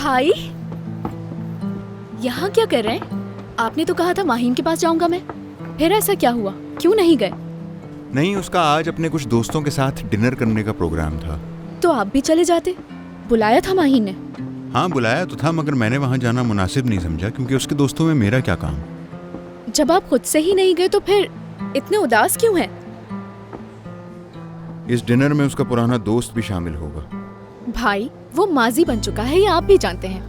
भाई, यहाँ क्या कर रहे हैं? आपने तो कहा था माहीन के पास जाऊंगा मैं। फिर ऐसा क्या हुआ? क्यों नहीं गए? नहीं, उसका आज अपने कुछ दोस्तों के साथ डिनर करने का प्रोग्राम था। तो आप भी चले जाते। बुलाया था माहीन ने। हाँ, बुलाया तो था, मगर मैंने वहाँ जाना मुनासिब नहीं समझा, क्योंकि उसके दोस्तों में मेरा क्या काम। जब आप खुद से ही नहीं गए तो फिर इतने उदास क्यों हैं? इस डिनर में उसका पुराना दोस्त भी शामिल होगा। भाई, वो माजी बन चुका है, ये आप भी जानते हैं।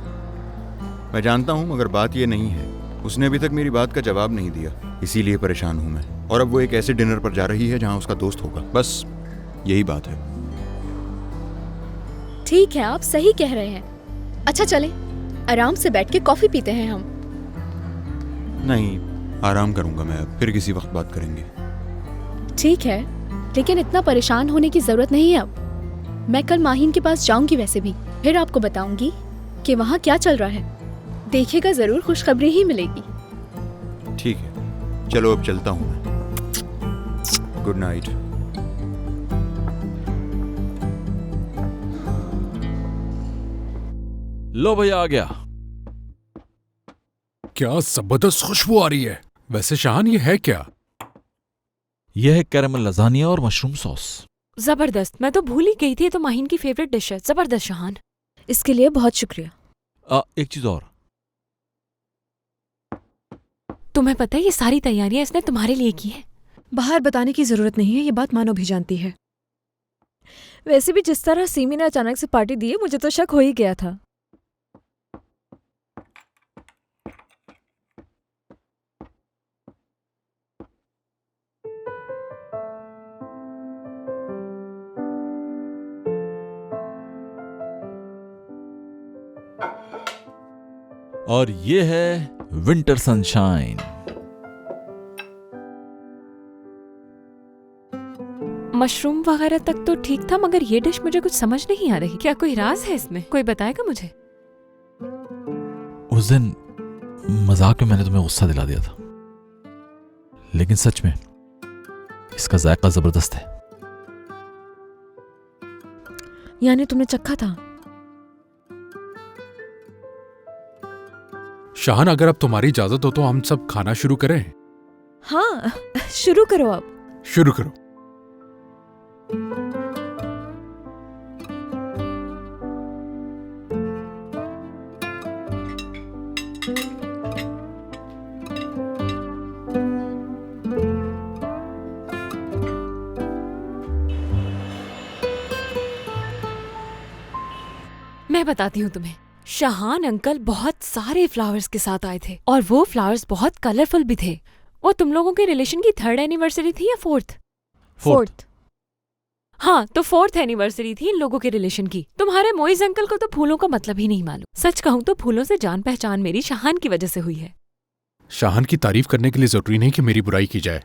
मैं जानता हूँ, मगर बात ये नहीं है। उसने अभी तक मेरी बात का जवाब नहीं दिया, इसीलिए परेशान हूँ मैं। और अब वो एक ऐसे डिनर पर जा रही है जहाँ उसका दोस्त होगा। बस यही बात है। ठीक है, आप सही कह रहे हैं। अच्छा चले, आराम से बैठ के कॉफी पीते हैं हम। नहीं, आराम करूंगा मैं, अब फिर किसी वक्त बात करेंगे। ठीक है, लेकिन इतना परेशान होने की जरूरत नहीं है अब। मैं कल माहीन के पास जाऊंगी वैसे भी, फिर आपको बताऊंगी कि वहाँ क्या चल रहा है। देखिएगा, जरूर खुशखबरी ही मिलेगी। ठीक है, चलो अब चलता हूँ मैं। Good night. लो भैया, आ गया। क्या जबरदस्त खुशबू आ रही है। वैसे शाहान, ये है क्या? यह है कैरेमल लजानिया और मशरूम सॉस। जबरदस्त, मैं तो भूल ही गई थी। तो माहीन की फेवरेट डिश है। जबरदस्त शाहान, इसके लिए बहुत शुक्रिया। एक चीज और। तुम्हें पता है ये सारी तैयारियां इसने तुम्हारे लिए की है। बाहर बताने की जरूरत नहीं है, ये बात मानो भी जानती है। वैसे भी जिस तरह सीमी ने अचानक से पार्टी दी है, मुझे तो शक हो ही गया था। और ये है विंटर सनशाइन। मशरूम वगैरह तक तो ठीक था, मगर ये डिश मुझे कुछ समझ नहीं आ रही। क्या कोई राज है इसमें? कोई बताएगा मुझे? उस दिन मजाक में मैंने तुम्हें गुस्सा दिला दिया था, लेकिन सच में इसका जायका जबरदस्त है। यानी तुमने चखा था? शाहान, अगर अब तुम्हारी इजाजत हो तो हम सब खाना शुरू करें। हाँ, शुरू करो अब। शुरू करो। मैं बताती हूँ तुम्हें। शाहान अंकल बहुत सारे फ्लावर्स के साथ आए थे, और वो फ्लावर्स बहुत कलरफुल भी थे। वो तुम लोगों के रिलेशन की 3rd एनिवर्सरी थी या 4th? 4th। हाँ, तो 4th एनिवर्सरी थी इन लोगों के रिलेशन की। तुम्हारे मोइज अंकल को तो फूलों का मतलब ही नहीं मालूम। सच कहूँ तो फूलों से जान पहचान मेरी शाहान की वजह से हुई है। शाहान की तारीफ करने के लिए जरूरी नहीं कि मेरी बुराई की जाए।